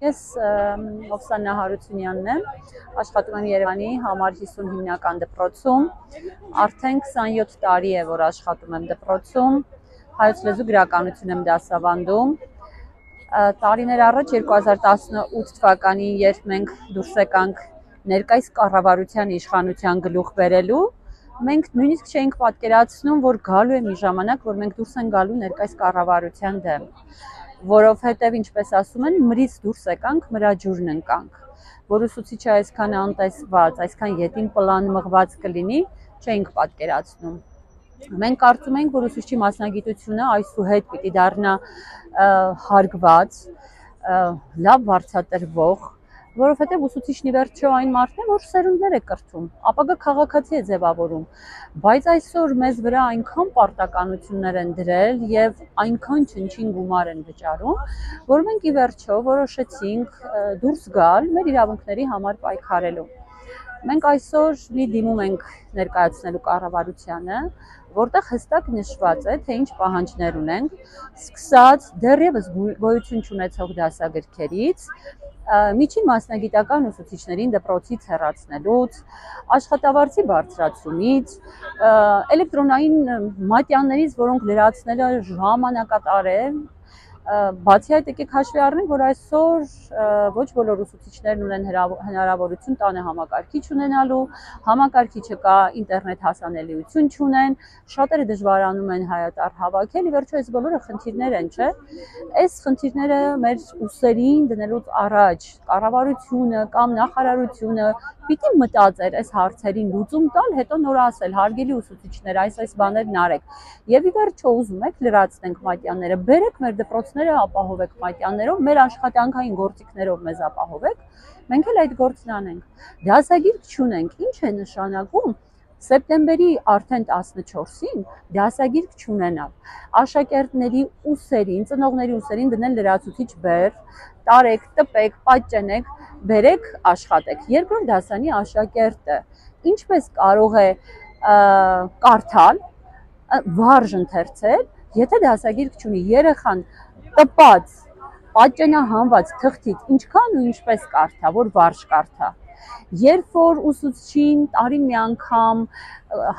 Ես Օվսաննա Հարությունյանն եմ, աշխատում եմ Երևանի համար 50 հիմնական դպրոցում, արդեն 27 տարի է, որ աշխատում եմ դպրոցում, հայոց լեզու գրականություն եմ դասավանդում, տարիներ առաջ 2018 թվականին, երբ մենք դուրս եկանք ներկայիս կառավարության իշխանության գլուխ բերելու, մենք նույնիսկ չէինք պատկերացնում, որ գալու է մի ժամանակ, որ մենք դուրս են գալու ներկայիս կառավարության դեմ, որովհետև ինչպես ասում են, մրից դուրս եկանք, մրա ջուրն ընկանք, որ ուսուցիչը այսքան անտեսված, այսքան ետին պլան մղված կլինի, չէինք պատկերացնում։ Մենք կարծում ենք, որ ուսուցչի մասնագիտությունը այսուհետ պիտի դառնա հարգված, լավ վարձատրվող, որովհետև ուսուցիչն ի վերջո այն մարդն է, որ սերունդներ է կրթում, ապագա քաղաքացի է ձևավորում, բայց այսօր մեզ վրա այնքան պարտականություններ են դրել եւ այնքան չնչին գումար են վճարում, որ մենք ի վերջո որոշեցինք դուրս գալ մեր իրավունքների համար պայքարելու։ Մենք այսօր մի դիմում ենք ներկայացնելու կառավարությանը, որտեղ հստակ նշված է, թե ինչ պահանջներ ունենք, սկսած դեռևս գոյություն չունեցող դասագրքերից, միջին մասնագիտական ուսուցիչներին դպրոցից հեռացնելուց, աշխատավարձի բարձրացումից, էլեկտրոնային մատյաններից, որոնք լրացնելը ժամանակատար է, բացի այդ եկեք հաշվի առնենք, որ այսօր ոչ բոլոր ուսուցիչներն ունեն հնարավորություն տանը համակարգիչ ունենալու, համակարգիչը կա, ինտերնետ հասանելիություն չունեն, շատերը դժվարանում են հայատար հավաքել, ի վերջո այս բոլորը խնդիրներ են, չէ՞։ Այս խնդիրները մեր ուսերին դնելուց առաջ կառավարությունը կամ նախարարությունը պիտի մտածեր այս հարցերին լուծում տալ, հետո նոր ասել, հարգելի ուսուցիչներ, այս բաներն արեք։ Եվ ի վերջո ուզում եք լրացնենք մատյանները, բերեք մեր դպրոցները, ապահովեք մատյաններով, մեր աշխատանքային գործիքներով մեզ ապահովեք, մենք էլ այդ գործն անենք։ Դասագիրք չունենք, ինչ է նշանակում սեպտեմբերի արդեն 14-ին դասագիրք չունենալ, աշակերտների ուսերին, ծնողների ուսերին դնել լրացուցիչ բեռ, տարեք, տպեք, պատճենեք, բերեք, աշխատեք։ Երկրորդ դասանի աշակերտը ինչպես կարող է կարդալ, վարժ ընթերցել, եթե դասագիրք չունի, երեխան տպած, պատճենահանված թղթից ինչքան ու ինչպես կարդա, որ վարժ կարդա։ Երբ որ ուսուցչին տարին մի անգամ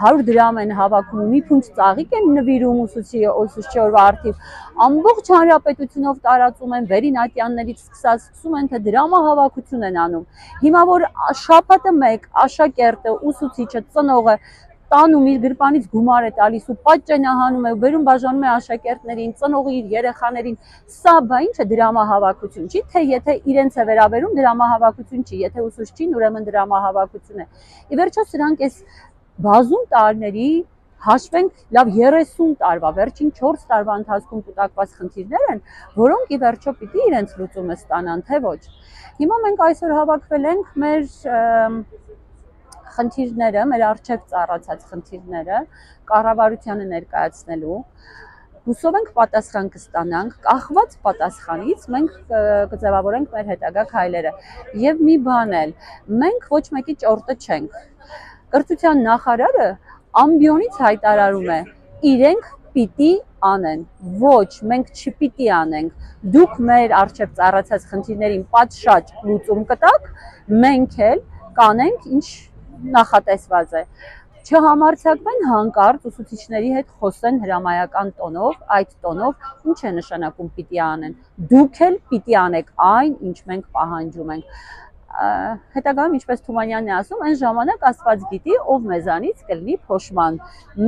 100 դրամ են հավաքում, մի փունջ ծաղիկ են նվիրում ուսուցչի օրվա առթիվ, ամբողջ հանրապետությունով տարածում են, վերին ատյաններից սկսած սկսում են, թե դրամահավաքություն են անում։ Հիմա որ շաբաթը մեկ աշակերտը, ուսուցիչը, ծնողը տանում իր գրպանից գումար է տալիս ու պատճենահանում է ու բերում բաժանում է աշակերտներին, ծնողի իր երեխաներին, սա բա ինչ է դրամահավաքություն չի, թե եթե իրենց է վերաբերում դրամահավաքություն չի, եթե ուսուցչին ուրեմն դրամահավաքություն է։ Ի վերջո սրանք այս բազում տարիների հաշվենք լավ 30 տարվա, վերջին 4 տարվա ընթացքում կուտակված խնդիրներ են, որոնք ի վերջո պիտի իրենց լուծումը ստանան, թե ոչ։ Հիմա մենք այսօր հավաքվել ենք մեր խնդիրները, մեր առջև ծառացած խնդիրները կառավարությանը ներկայացնելու, հուսով ենք պատասխան կստանանք, կախված պատասխանից մենք կձևավորենք մեր հետագա քայլերը։ Եվ մի բան էլ, մենք ոչ մեկի ճորտը չենք։ Կրթության նախարարը ամբիոնից հայտարարում է, իրենք պիտի անեն, ոչ, մենք չպիտի անենք, դուք մեր առջև ծառացած խնդիրներին պատշաճ լուծում կտաք, մենք էլ կանենք, ինչ նախատեսված է։ Չհամարձակվեն հանկարծ ուսուցիչների հետ խոսեն հրամայական տոնով, այդ տոնով ինչ է նշանակում պիտի անեն։ Դուք էլ պիտի անեք այն, ինչ մենք պահանջում ենք։ Հետագայում, ինչպես Թումանյանն է ասում, այն ժամանակ Աստված գիտի, ով մեզանից կլինի փոշման։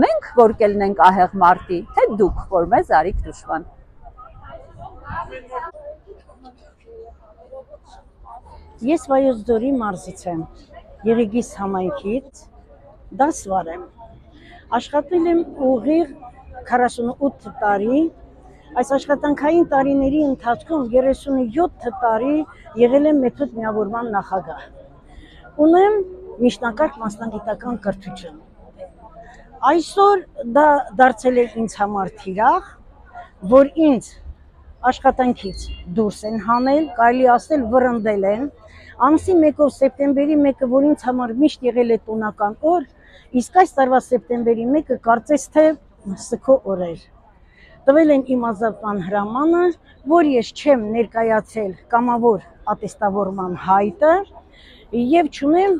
Մենք որ կլինենք ահեղ մարտի, թե դուք որ մեզ արիք դուշման։ Ես Վայոց ձորի մարզից եմ, Եղեգիս համայնքից, դասվար եմ, աշխատել եմ ուղիղ 48 տարի, այս աշխատանքային տարիների ընթացքում 37 տարի եղել եմ մեթոդ միավորման նախագահ, ունեմ միջնակարգ մասնագիտական կրթություն, այսօր դա դարձել է ինձ համար թիրախ, որ ինձ աշխատանքից դուրս են հանել, կարելի ասել վռնդել են, ամսի 1-ով սեպտեմբերի 1-ը, որ ինձ համար միշտ եղել է տոնական օր, իսկ այս տարվա սեպտեմբերի 1-ը կարծես թե սգո օր էր։ տվել են իմ ազատման հրամանը, որ ես չեմ ներկայացել կամավոր ատեստավորման հայտը եւ չունեմ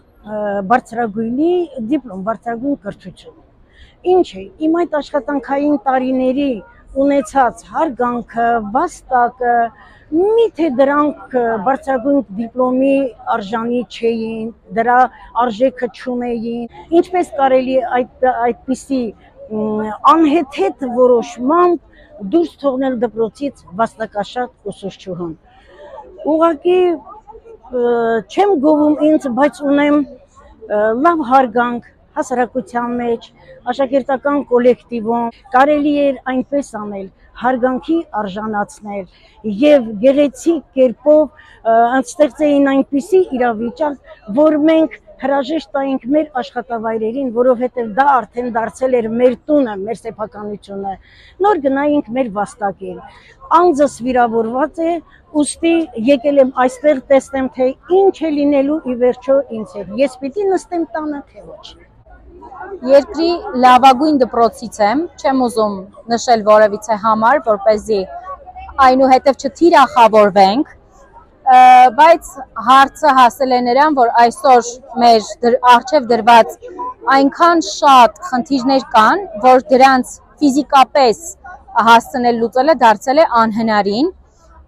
բարձրագույնի դիպլոմ, բարձրագույն կրթություն։ Ինչ է, իմ այդ աշխատանքային տարիների ունեցած հարգանքը, վաստակը, միթե դրանք բարձրագույն դիպլոմի արժանի չէին, դրա արժեքը չունեին, ինչպես կարելի այդպիսի անհեթեթ որոշմամբ դուրս թողնել դպրոցից վաստակաշատ ուսուցչուհուն։ Ուղղակի չեմ գովում ինձ, բայց ունեմ լավ հարգանք հասարակության մեջ, աշակերտական կոլեկտիվում, կարելի էր այնպես անել, հարգանքի արժանացնել եւ գեղեցիկ կերպով ստեղծեին այնպիսի իրավիճակ, որ մենք հրաժեշտ տայինք մեր աշխատավայրերին, որովհետև դա արդեն դարձել էր մեր տունը, մեր սեփականությունը, նոր գնայինք մեր վաստակին։ Անձս վիրավորված է, ուստի եկել եմ այստեղ տեսնեմ, թե ինչ է լինելու ի վերջո ինձ հետ։ Ես պիտի նստեմ տանը, թե ոչ։ Երկրի լավագույն դպրոցից եմ, չեմ ուզում նշել որևիցե համար, որպեսզի այնուհետև չթիրախավորվենք, բայց հարցը հասել է նրան, որ այսօր մեր առջև դրված այնքան շատ խնդիրներ կան, որ դրանց ֆիզիկապես հասցնել լուծելը դարձել է անհնարին։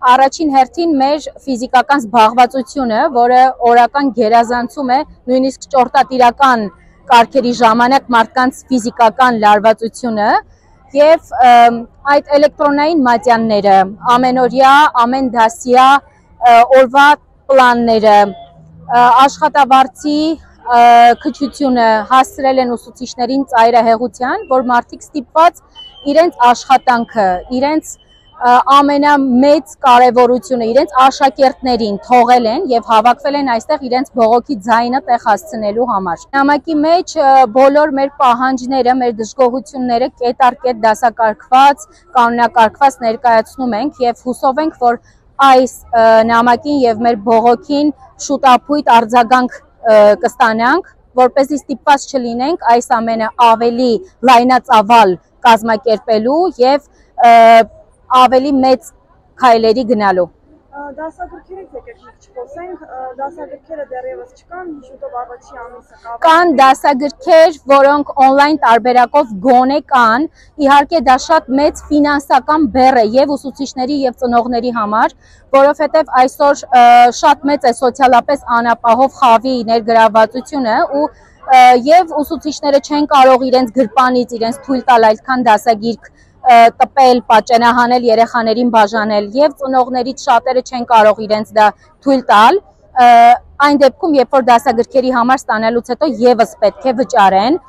Առաջին հերթին մեր ֆիզիկական զբաղվածությունը, որը օրական գերազանցում է նույնիսկ ճորտատիրական կարգերի ժամանակ մարդկանց ֆիզիկական լարվածությունը եւ այդ էլեկտրոնային մատյանները, ամենօրյա, ամեն դասյա օրվա պլանները, աշխատավարձի քչությունը հասցրել են ուսուցիչներին ծայրահեղության, որ մարդիկ ստիպված իրենց աշխատանքը, իրենց ամենամեծ կարևորությունը իրենց աշակերտներին թողել են եւ հավաքվել են այստեղ իրենց բողոքի ձայնը տեղ հասցնելու համար։ Նամակի մեջ բոլոր մեր պահանջները, մեր դժգոհությունները կետ առ կետ դասակարգված, կանոնակարգված ներկայացնում ենք եւ հուսով ենք, որ այս նամակին եւ մեր բողոքին շուտապույտ արձագանք կստանանք, որպեսզի ստիպված չլինենք այս ամենը ավելի լայնածավալ կազմակերպելու եւ ավելի մեծ քայլերի գնալու։ Դասագրքերից եկեք մենք չխոսենք, դասագրքերը դեռևս չկան, շուտով առաջի ամիսը կապ։ Կան դասագրքեր, որոնք on-line տարբերակով գոնե կան, իհարկե դա շատ մեծ ֆինանսական բեռ է եւ ուսուցիչների եւ ծնողների համար, որովհետեւ այսօր շատ մեծ է սոցիալապես անապահով խավի ներգրավվածությունը եւ ուսուցիչները չեն կարող իրենց գրպանից իրենց թույլ տալ այդքան դասագիրք տպել, պատճենահանել, երեխաներին բաժանել եւ ծնողներից շատերը չեն կարող իրենց դա թույլ տալ, այն դեպքում, երբ որ դասագրքերի համար ստանալուց հետո եւս պետք է վճարեն։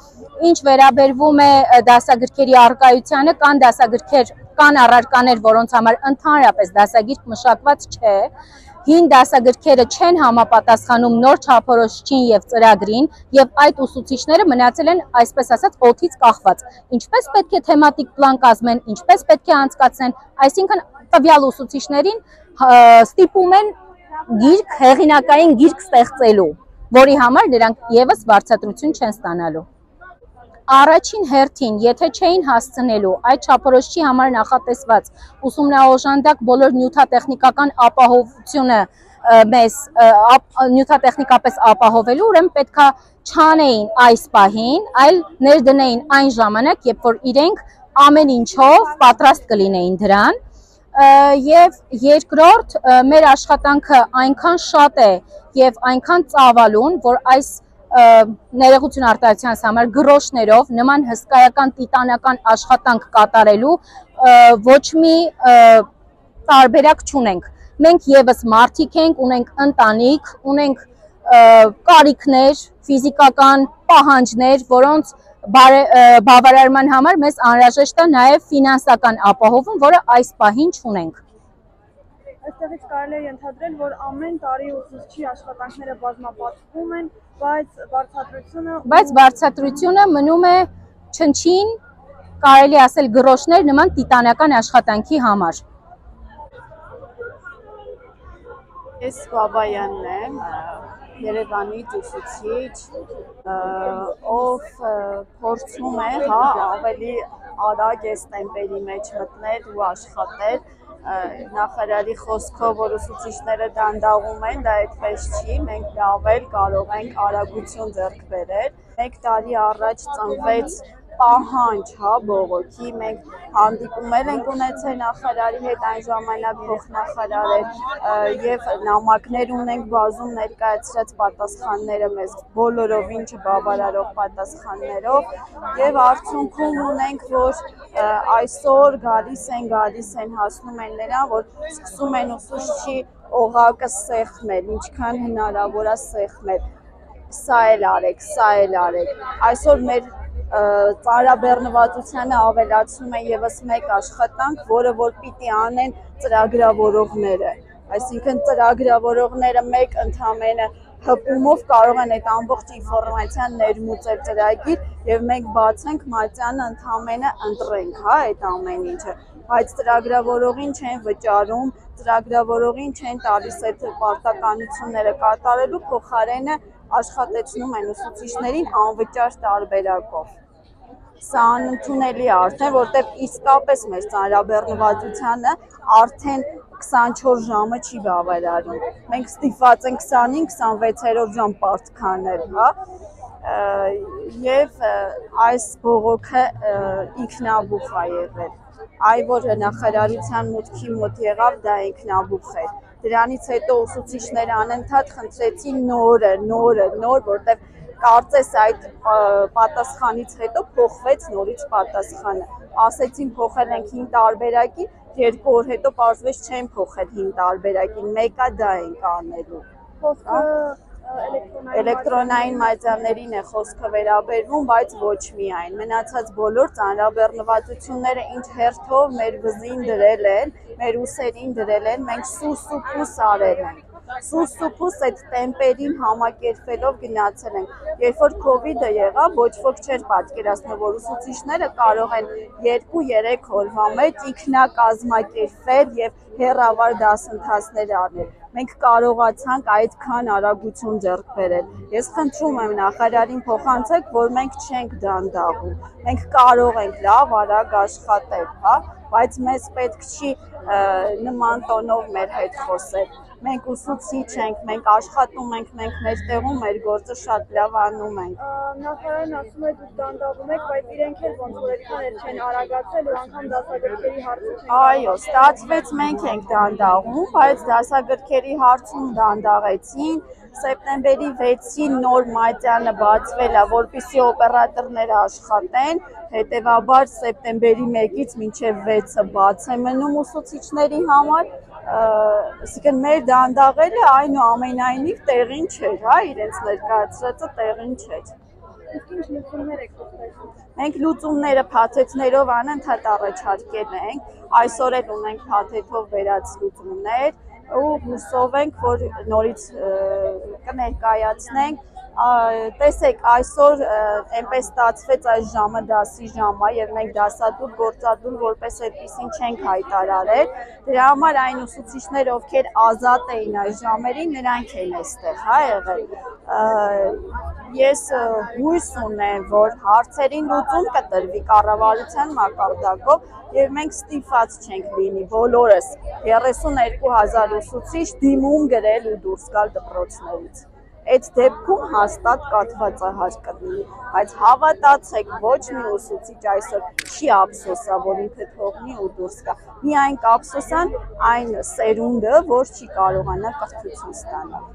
Ինչ վերաբերվում է դասագրքերի առկայությանը, կան դասագրքեր, կան առարկաներ, որոնց համար ընդհանրապես դասագիրք մշակված չէ, հին դասագրքերը չեն համապատասխանում նոր չափորոշիչին եւ ծրագրին եւ այդ ուսուցիչները մնացել են այսպես ասած օդից կախված։ Ինչպես պետք է թեմատիկ պլան կազմեն, ինչպես պետք է անցկացնեն, այսինքն տվյալ ուսուցիչներին ստիպում են գիրք, հեղինակային գիրք ստեղծելու, որի համար նրանք եւս վարձատրություն չեն ստանալու։ Առաջին հերթին, եթե չէին հասցնելու այդ չափորոշիչի համար նախատեսված ուսումնաօժանդակ բոլոր նյութատեխնիկական ապահովությունը մեզ նյութատեխնիկապես ապահովելու, ուրեմն պետքա չանեին այս պահին, այլ ներդնեին այն ժամանակ, երբ որ իրենք ամեն ինչով պատրաստ կլինեին դրան։ Եվ երկրորդ, մեր աշխատանքը այնքան շատ է եւ այնքան ծավալուն, որ այս ներողություն արտահայտությանս համար գրոշներով նման հսկայական տիտանական աշխատանք կատարելու ոչ մի տարբերակ չունենք։ Մենք եւս մարդիկ ենք, ունենք ընտանիք, ունենք կարիքներ, ֆիզիկական պահանջներ, որոնց բավարարման համար մեզ անհրաժեշտ է նաեւ ֆինանսական ապահովում, որը այս պահին չունենք։ Այստեղից կարելի է ենթադրել, որ ամեն տարի ուսուցչի աշխատանքները բազմապատկվում են, բայց վարձատրությունը մնում է չնչին, կարելի ասել գրոշներ նման տիտանական աշխատանքի համար։ Ես Բաբայանն եմ, Երևանի ուսուցիչ, ով փորձում է ավելի արագ այս տեմպերի մեջ մտնել ու աշխատել։ Նախարարի խոսքով, որ ուսուցիչները դանդաղում են, դա այդպես չի, մենք լավ էլ կարող ենք արագություն ձեռք բերել։ 1 տարի առաջ ծնվեց պահանջ, բողոքի, մենք հանդիպումներ ենք ունեցել նախարարի հետ, այն ժամանակ փոխնախարար էր եւ նամակներ ունենք բազում ներկայացրած պատասխանները մեզ բոլորովին չբավարարող պատասխաններով եւ արդյունքում ունենք, որ այսօր գալիս են հասնում են նրան, որ սկսում են ուսուցչի օղակը սեղմել, ինչքան հնարավոր է սեղմել, սա էլ արեք, այսօր մեր ծանրաբեռնվածությանը ավելացնում է եւս մեկ աշխատանք, որը որ պիտի անեն ծրագրավորողները, այսինքն ծրագրավորողները մեկ ընդամենը հպումով կարող են այդ ամբողջ ինֆորմացիան ներմուծել ծրագիր եւ մենք բացենք մատյանը ընդամենը ընտրենք, այդ ամեն ինչը, բայց ծրագրավորողին չեն վճարում, ծրագրավորողին չեն տալիս այդ պարտականությունները կատարելու, փոխարենը աշխատեցնում են ուսուցիչներին անվճար տարբերակով։ Սա անընդունելի է արդեն, որտեղ իսկապես մեր ծանրաբեռնվածությանը արդեն 24 ժամը չի բավարարում։ Մենք ստիպված ենք 25-26-րդ ժամ պարտքանել, եւ այս բողոքը ինքնաբուխ է եղել։ Այ որ նախարարության մուտքի մոտ եղավ, դա ինքնաբուխ էր։ Դրանից հետո ուսուցիչները անընդհատ խնդրեցին նոր, որտեղ կարծես այդ պատասխանից հետո փոխվեց նորից պատասխանը։ Ասեցին փոխել ենք 5 տարբերակի, 2 օր հետո պարզվեց չեն փոխել 5 տարբերակին, մեկը դա ենք անելու։ Էլեկտրոնային մատյաններին է խոսքը վերաբերվում, բայց ոչ միայն։ Մնացած բոլոր ծանրաբեռնվածությունները ինչ հերթով մեր վզին դրել են, մեր ուսերին դրել են, մենք սուս ու փուս արել ենք։ Սուս ու փուս այդ տեմպերին համակերպելով գնացել ենք։ Երբ որ COVID-ը եղավ, ոչ ոք չէր պատկերացնում, որ ուսուցիչները կարող են 2-3 օրվա մեջ ինքնակազմակերպվել եւ հեռավար դասընթացներ անել։ Մենք կարողացանք այդքան արագություն ձեռք բերել։ Ես խնդրում եմ նախարարին փոխանցեք, որ մենք չենք դանդաղում։ Մենք կարող ենք լավ արագ աշխատել, բայց մեզ պետք չի նման տոնով մեր հետ խոսել։ Մենք ուսուցիչ ենք, մենք աշխատում ենք, մենք մեր տեղում մեր գործը շատ լավ անում ենք։ Նախարարն ասում է դուք դանդաղում եք, բայց իրենք էլ ոնց որ այդքան չեն արագացել ու անգամ դասագրքերի հարցում չեն։ Այո, ստացվեց մենք ենք դանդաղում, բայց դասագրքերի հարցում դանդաղեցին։ Սեպտեմբերի 6-ին նոր մատյանը բացվել է, որպեսզի օպերատորները աշխատեն, հետևաբար սեպտեմբերի 1-ից մինչև 6-ը բաց է մնում ուսուցիչների համար, այսինքն մեր դանդաղելը այնուամենայնիվ տեղին չէր, իրենց ներկայացրածը տեղին չէր։ Իսկ ինչ լուծումներ եք խոսում։ Մենք լուծումները փաթեթներով անընդհատ առաջարկել ենք, այսօր էլ ունենք փաթեթով վերած լուծումներ ու հուսով ենք, որ նորից կներկայացնենք։ Տեսեք, այսօր այնպես ստացվեց այս ժամը դասի ժամ է եւ մենք դասադուլ գործադուլ որպես այդպեսին չենք հայտարարել։ Դրա համար այն ուսուցիչները, ովքեր ազատ էին այս ժամերին, նրանք են այստեղ, եղել։ Ես հույս ունեմ, որ հարցերին լուծում կտրվի կառավարության մակարդակով եւ մենք ստիպված չենք լինի բոլորս 32,000 ուսուցիչ դիմում գրել ու դուրս գալ դպրոցներից։ Այդ դեպքում հաստատ կաթվածահար կլինի, բայց հավատացեք, ոչ մի ուսուցիչ այսօր չի ափսոսա, որ ինքը թողնի ու դուրս գա։ Միայն կափսոսան այն սերունդը, որ չի կարողանա կրթություն ստանալ։